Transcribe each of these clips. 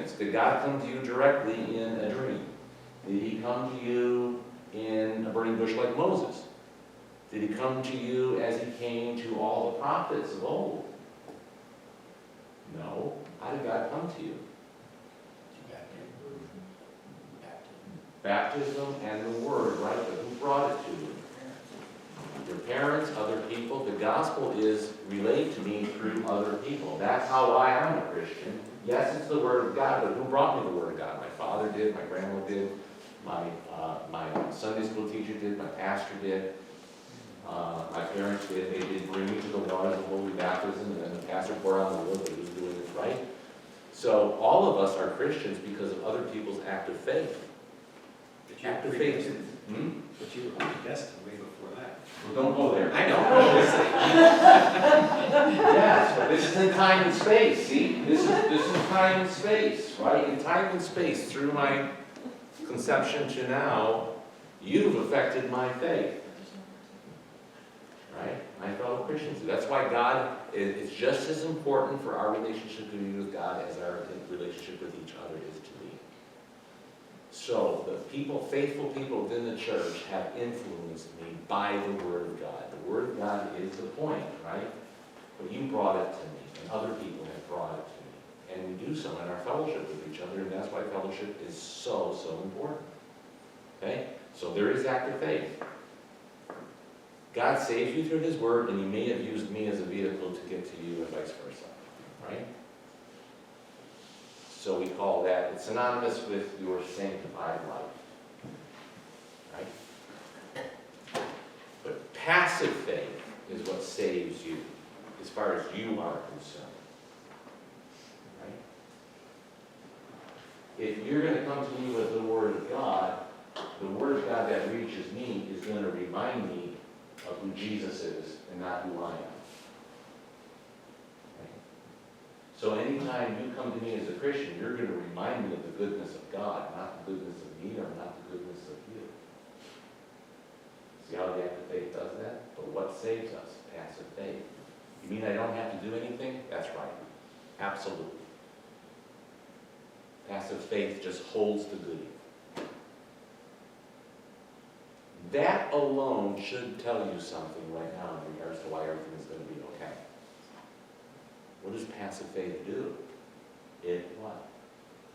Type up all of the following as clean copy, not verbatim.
things. Did God come to you directly in a dream? Did he come to you in a burning bush like Moses? Did he come to you as he came to all the prophets of old? No. How did God come to you? Baptism and the Word, right? But who brought it to you? Your parents, other people. The gospel is relayed to me through other people. That's how I am a Christian. Yes, it's the Word of God, but who brought me the Word of God? My father did, my grandma did, my Sunday school teacher did, my pastor did, my parents did. They did bring me to the waters of holy baptism, and then the pastor poured out the word, but he was doing it right. So all of us are Christians because of other people's act of faith. Act of faith. But you were predestined way before that. Well, don't go there. I know. Yes, but this is in time and space, see? This is time and space, right? In time and space, through my conception to now, you've affected my faith. Right? My fellow Christians. That's why God is just as important for our relationship to be with God as our relationship with each other is to be. So the people, faithful people within the church have influenced me by the Word of God. The Word of God is the point, right? But you brought it to me, and other people have brought it to me. And we do so in our fellowship with each other, and that's why fellowship is so, so important. Okay? So there is active faith. God saves you through His Word, and He may have used me as a vehicle to get to you and vice versa, right? So we call that, it's synonymous with your sanctified life, right? But passive faith is what saves you, as far as you are concerned, right? If you're going to come to me with the Word of God, the Word of God that reaches me is going to remind me of who Jesus is and not who I am. Right? So anytime you come to me as a Christian, you're going to remind me of the goodness of God, not the goodness of me or not the goodness of you. See how the act of faith does that? But what saves us? Passive faith. You mean I don't have to do anything? That's right. Absolutely. Passive faith just holds the goodie. That alone should tell you something right now in regards to why everything is going to be okay. What does passive faith do? It what?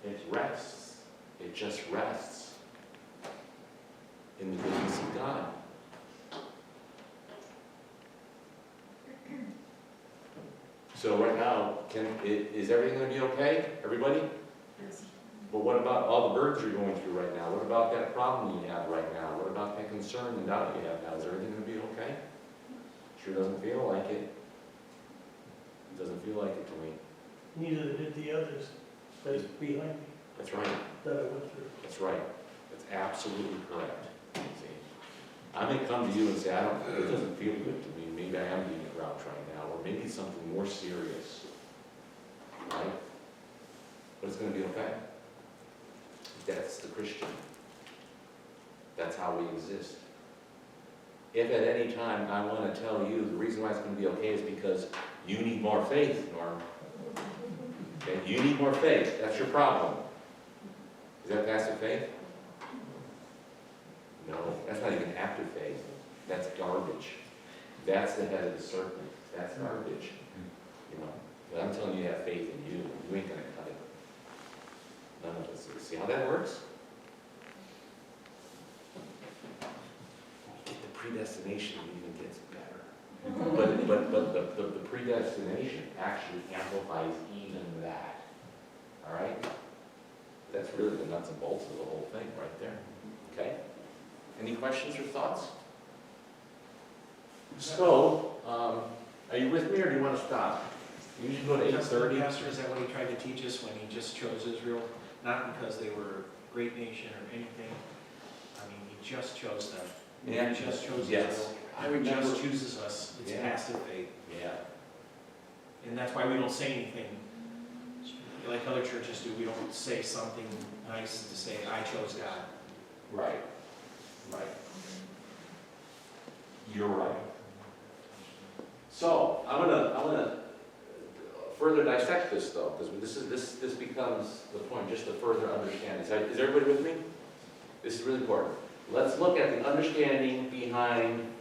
It rests. It just rests in the goodness of God. So right now, is everything going to be okay, everybody? Yes. But what about all the burdens you're going through right now? What about that problem you have right now? What about that concern and doubt you have now? Is everything going to be okay? Sure doesn't feel like it. It doesn't feel like it to me. Neither did the others right behind me That's right. that I went through. That's right. That's absolutely correct. See, I may come to you and say, it doesn't feel good to me. Maybe I am being a grouch right now, or maybe it's something more serious. Right? But it's going to be okay. That's the Christian. That's how we exist. If at any time I want to tell you the reason why it's going to be okay is because you need more faith, Norm. Okay? You need more faith. That's your problem. Is that passive faith? No, that's not even active faith. That's garbage. That's the head of the serpent. That's garbage. You know, but I'm telling you, you have faith in you. You ain't going to cut it. None of us. See how that works? Get the predestination, it even gets better. But the predestination actually amplifies even that. All right? That's really the nuts and bolts of the whole thing right there. Okay? Any questions or thoughts? So, are you with me or do you want to stop? You usually go to 8:30. Pastor, is that what he tried to teach us when he just chose Israel? Not because they were a great nation or anything. I mean, he just chose them. Yeah. He just chose Yes. Israel. I He remember. just chooses us. It's Yeah. passive faith. Yeah. And that's why we don't say anything like other churches do. We don't say something nice to say, I chose God. Right. Right. You're right. So, I'm gonna further dissect this though, because this becomes the point, just to further understand. Is everybody with me? This is really important. Let's look at the understanding behind,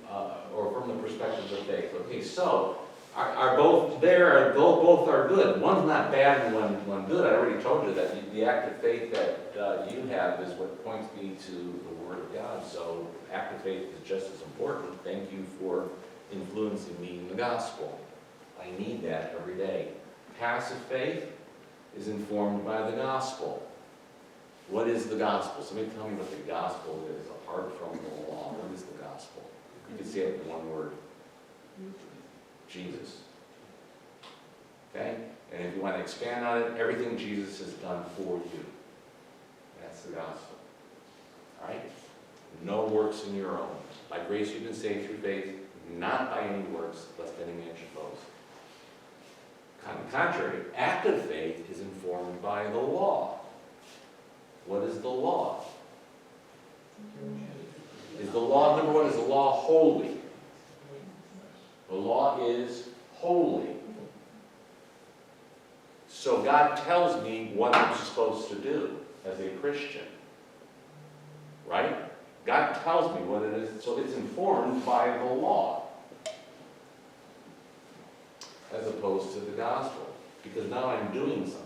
or from the perspective of faith. Okay, so, are both there, both are good. One's not bad and one good. I already told you that the act of faith that you have is what points me to the Word of God. So act of faith is just as important. Thank you for influencing me in the gospel. I need that every day. Passive faith is informed by the gospel. What is the gospel? Somebody tell me what the gospel is apart from the law. What is the gospel? You can say it in one word. Jesus. Okay? And if you want to expand on it, everything Jesus has done for you. That's the gospel. All right? No works in your own. By grace you've been saved through faith, not by any works, lest any man should boast. On the contrary, active faith is informed by the law. What is the law? Is the law, number one, is the law holy? The law is holy. So God tells me what I'm supposed to do as a Christian. Right? God tells me what it is, so it's informed by the law, as opposed to the gospel, because now I'm doing something.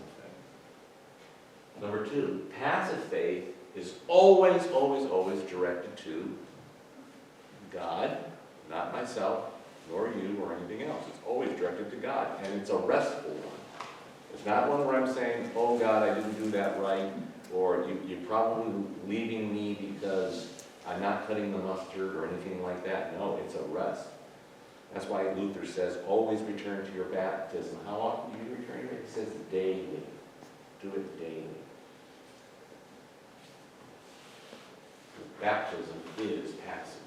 Number two, passive faith is always, always, always directed to God, not myself, nor you, or anything else. It's always directed to God, and it's a restful one. It's not one where I'm saying, oh God, I didn't do that right, or you're probably leaving me because I'm not cutting the mustard, or anything like that. No, it's a rest. That's why Luther says, always return to your baptism. How often do you return to it? He says daily. Do it daily. Baptism is passive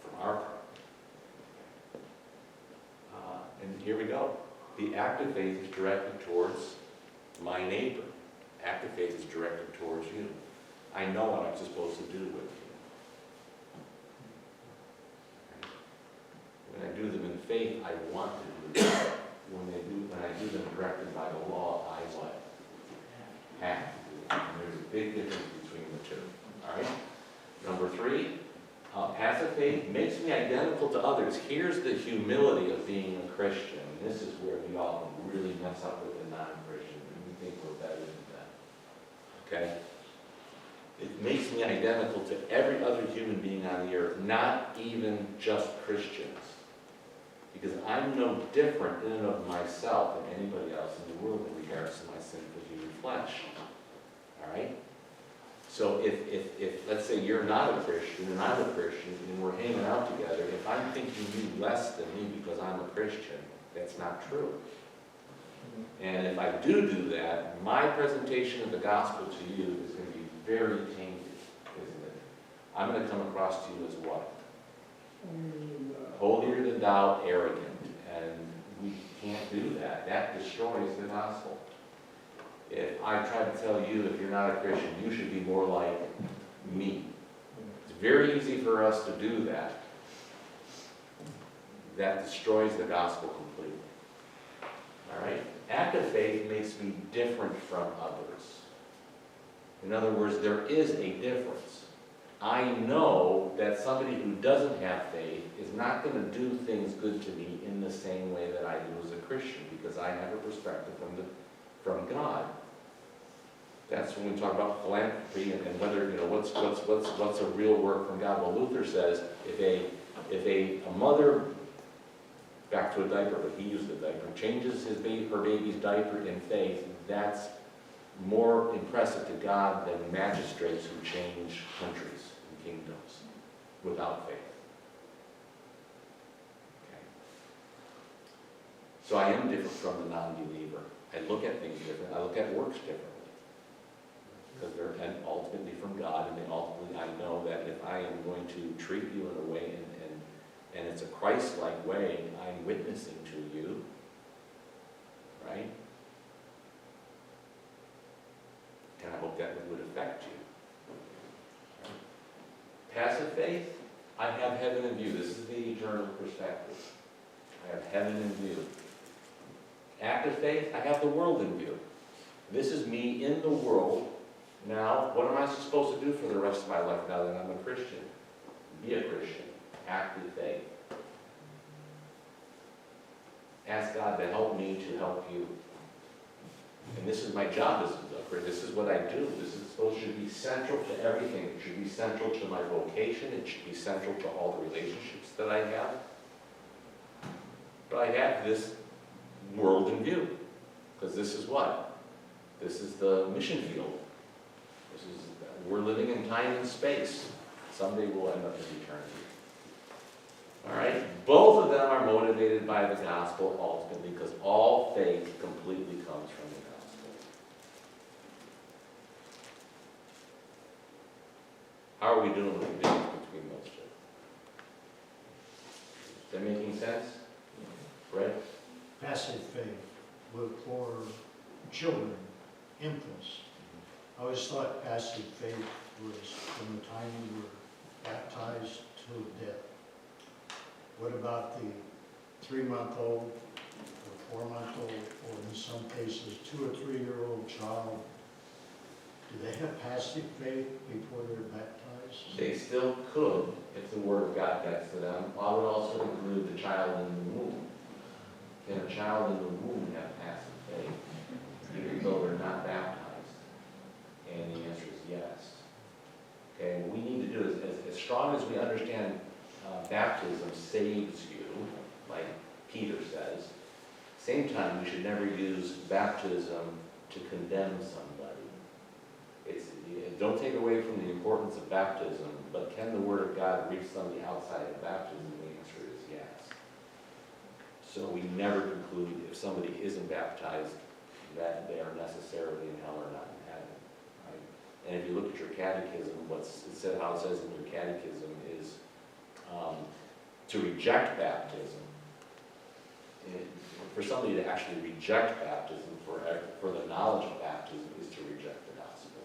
from our part. And here we go. The act of faith is directed towards my neighbor. Active faith is directed towards you. I know what I'm supposed to do with you. When I do them in faith, I want to do them. When I do them directed by the law, I what? Have to do them. And there's a big difference between the two. All right? Number three, passive faith makes me identical to others. Here's the humility of being a Christian. And this is where we all really mess up with the non-Christian. We think we're better than them. Okay? It makes me identical to every other human being on the earth, not even just Christians. Because I'm no different in and of myself than anybody else in the world in regards to my sinful human flesh. All right? So if let's say you're not a Christian and I'm a Christian and we're hanging out together, if I'm thinking you less than me because I'm a Christian, that's not true. And if I do that, my presentation of the gospel to you is going to be very tainted, isn't it? I'm going to come across to you as what? Holier than thou, arrogant. And we can't do that. That destroys the gospel. If I try to tell you, if you're not a Christian, you should be more like me. It's very easy for us to do that. That destroys the gospel completely. All right? Active faith makes me different from others. In other words, there is a difference. I know that somebody who doesn't have faith is not going to do things good to me in the same way that I do as a Christian, because I have a perspective from God. That's when we talk about philanthropy and whether, what's a real work from God. Well, Luther says if a mother, back to a diaper, but he used a diaper, changes her baby's diaper in faith, that's more impressive to God than magistrates who change countries and kingdoms without faith. Okay. So I am different from the non-believer. I look at things different. I look at works differently. Because they're ultimately from God, and then ultimately I know that if I am going to treat you in a way, and it's a Christ-like way, I'm witnessing to you, right? And I hope that would affect you. Right? Passive faith, I have heaven in view. This is the eternal perspective. I have heaven in view. Active faith, I have the world in view. This is me in the world. Now, what am I supposed to do for the rest of my life now that I'm a Christian? Be a Christian. Active faith. Ask God to help me to help you. And this is my job as a Christian. This is what I do. This is supposed to be central to everything. It should be central to my vocation. It should be central to all the relationships that I have. But I have this world in view. Because this is what? This is the mission field. We're living in time and space. Someday we'll end up in eternity. All right? Both of them are motivated by the gospel ultimately, because all faith completely comes from the gospel. How are we doing with the difference between those two? Is that making sense? Right? Passive faith for children, infants. I always thought passive faith was from the time you were baptized till death. What about the 3-month-old, or 4-month-old, or in some cases 2 or 3-year-old child? Do they have passive faith before they're baptized? They still could if the Word of God gets to them. I would also include the child in the womb. Can a child in the womb have passive faith, even though they're not baptized? And the answer is yes. Okay, what we need to do is, as strong as we understand baptism saves you, like Peter says, same time we should never use baptism to condemn somebody. Don't take away from the importance of baptism, but can the Word of God reach somebody outside of baptism? The answer is yes. So we never conclude if somebody isn't baptized that they are necessarily in hell or not in heaven. Right? And if you look at your catechism, how it says in your catechism is to reject baptism. For somebody to actually reject baptism, for the knowledge of baptism, is to reject the gospel.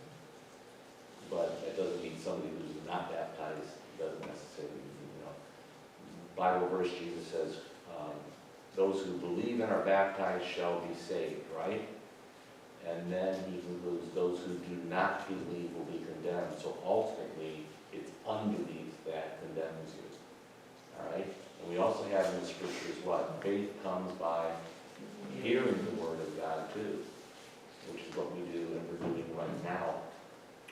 But that doesn't mean somebody who's not baptized doesn't necessarily mean, Bible verse, Jesus says, those who believe and are baptized shall be saved, right? And then he concludes, those who do not believe will be condemned. So ultimately, it's unbelief that condemns you. All right? And we also have in the scriptures what? Faith comes by hearing the Word of God too, which is what we do and we're doing right now.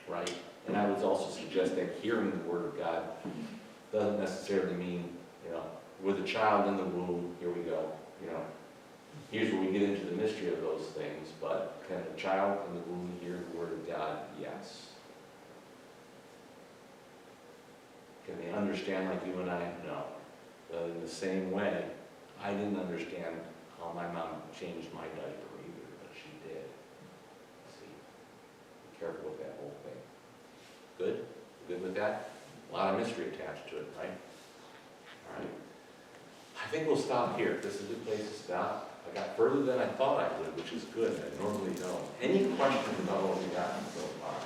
Right? And I would also suggest that hearing the Word of God doesn't necessarily mean, with a child in the womb, here we go, here's where we get into the mystery of those things, but can a child in the womb hear the Word of God? Yes. Can they understand like you and I? No. But in the same way, I didn't understand how my mom changed my diaper either, but she did. See, be careful with that whole thing. Good? Good with that? A lot of mystery attached to it, right? All right. I think we'll stop here. This is a good place to stop. I got further than I thought I would, which is good. I normally don't. Any questions about what we got so far?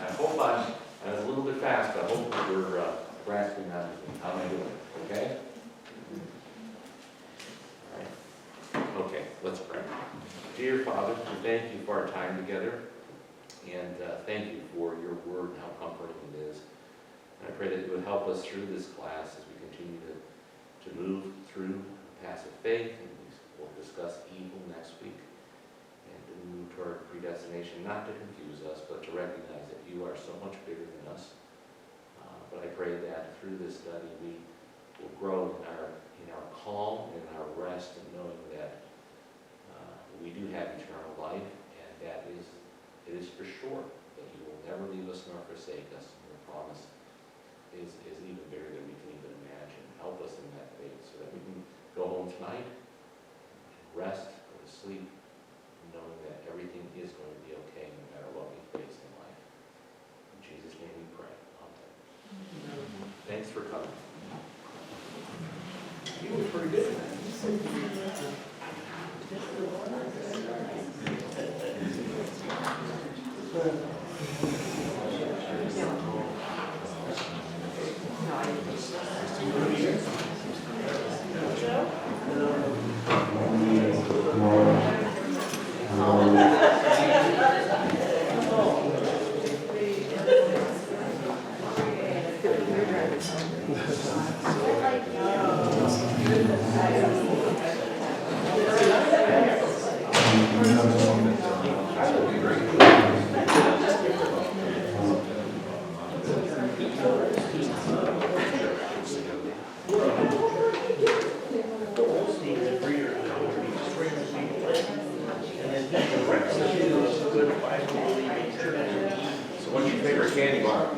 I hope I was a little bit fast, but I hope we're grasping on how I'm doing. Okay? All right. Okay, let's pray. Dear Father, we thank you for our time together. And thank you for your word and how comforting it is. And I pray that you would help us through this class as we continue to move through passive faith. And we'll discuss evil next week. And to move toward predestination, not to confuse us, but to recognize that you are so much bigger than us. But I pray that through this study we will grow in our calm and our rest, and knowing that we do have eternal life, and that it is for sure that you will never leave us nor forsake us. And your promise is even bigger than we can even imagine. Help us in that faith so that we can go home tonight, rest, go to sleep, knowing that everything is going to be okay no matter what we face in life. In Jesus' name we pray. Amen. Thanks for coming. You were pretty good. No, I didn't. So what's your favorite candy bar?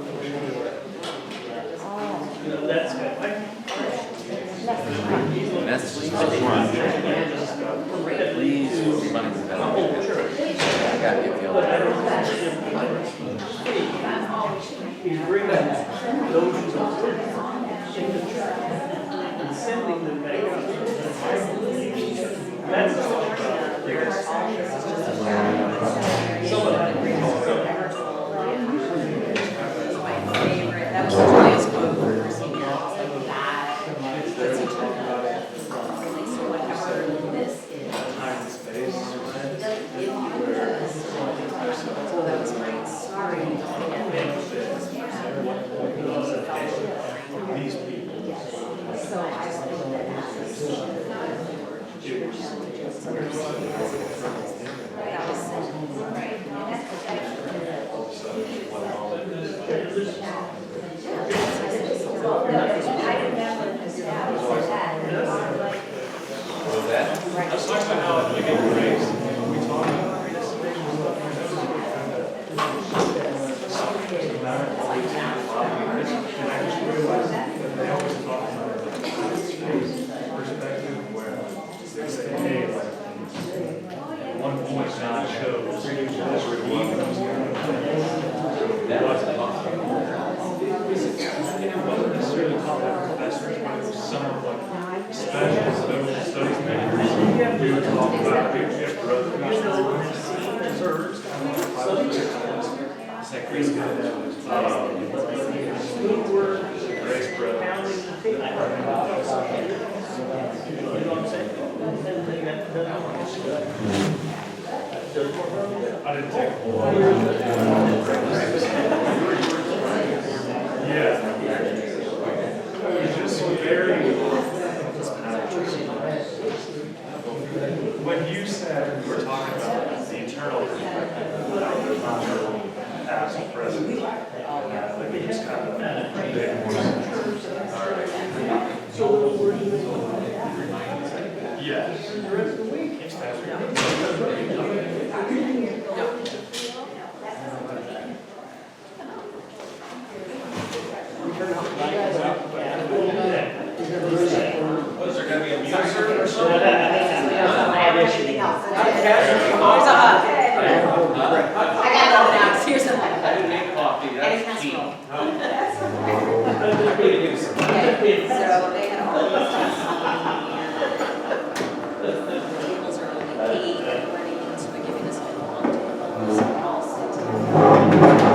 That's good. That's just one. Please, I got you, Gil. He's bringing those who are and sending them back out. That's all. That was the nice quote for Christine. That, that's each other. So whatever this is. So that was great. Sorry. These people. So I think that was What was that? Let's talk about how we get raised. We talk about they always talk about perspective where they say, hey, like, at one point God chose this redeemed It wasn't necessarily taught by professors, but it was some like special social studies majors. We would talk about people get growth. It's like Grace Brothers. Grace Brothers. You know what I'm saying? I didn't take a whole lot. Yeah. It's just very. When you said we were talking about the internal perspective, past, present, like we just kind of big more. So we're Yes. Was there gonna be a music or something? everything else. Here's a hug. I got nothing else. Here's a hug. I didn't make coffee, And a that's tea. casserole. I could've used some. So they had all these tests. Tables are only 8 and running, so they're giving us a long table. So we're all sitting.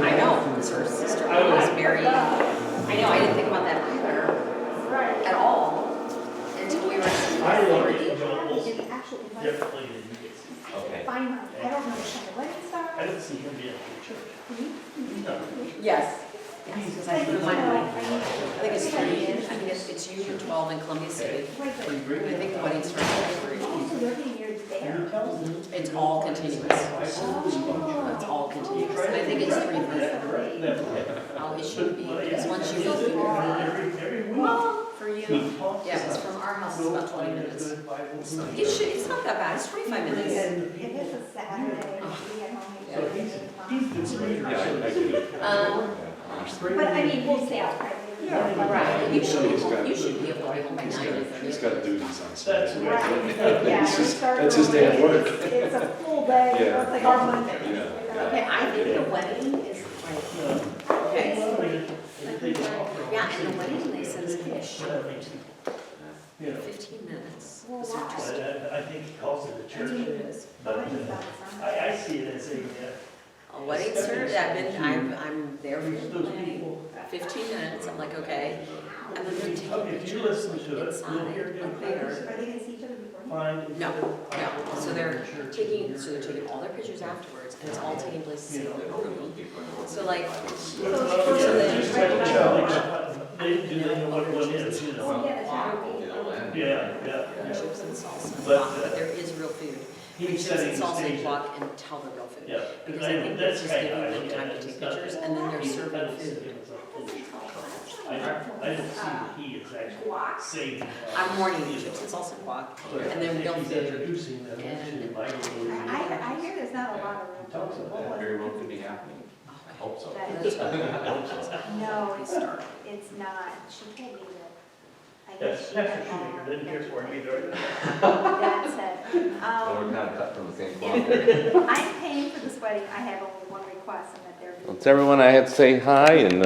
I know, because her sister was very, I know, I didn't think about that either, at all, until we were at I love already. it. Actually, Differently than you get. Okay. fine, I don't understand the wedding I star. didn't see him being a church. No. Yes. Because I think it's 3, I think it's you and 12 in Columbia City. I think the wedding starts at 3. Also, working years there. It's all continuous. It's all continuous. And I think it's 3. Oh, it should be, because once you go through for you, yeah, because from our house it's about 20 minutes. It's not that bad, it's 25 minutes. If it's a Saturday, we had only. Yeah, I do. But I mean, we'll stay out, right? Right, you should be able to be home by 9 or 30. He's got duties on Sunday. Right, yeah, we start That's his day at work. It's a full day, Yeah. it's like our Monday. Okay, I think the wedding is like, okay, yeah, and the wedding, they said is gonna be short, 15 minutes. Well, So just- I think he calls it a That's church, what it is. but Wedding's about Sunday. I see it as a, A wedding service, I'm there for those people. 15 minutes, I'm like, okay. And then they're taking Okay, if you pictures listen to it, inside, you'll hear like there. Are they gonna see each other before? Fine. No, so they're taking all their pictures afterwards, and it's all taking place in the room. So like, Just take a challenge. They do know what one is, you know. Oh, yeah, that's Yeah. chips and salsa, But, but there is real food. He's Chips setting and the salsa, stage. guac, and tell the real food. Yeah. Because I think that's just giving them time to take pictures, and then they're serving food. I don't see that he is actually saying. I'm morning Egypt, it's also guac. And then real He's food. introducing them into my game. I hear there's not a lot of Talks room. about That very well could be happening. I hope so. That's No, They start. it's not. She told me that. I That's guess she what had, Shoemaker didn't hear for me there. that's it. Well, we're kind of cut from the same cloth there. I'm paying for this wedding. I have only one request and that there be. Well, to everyone, I had to say hi and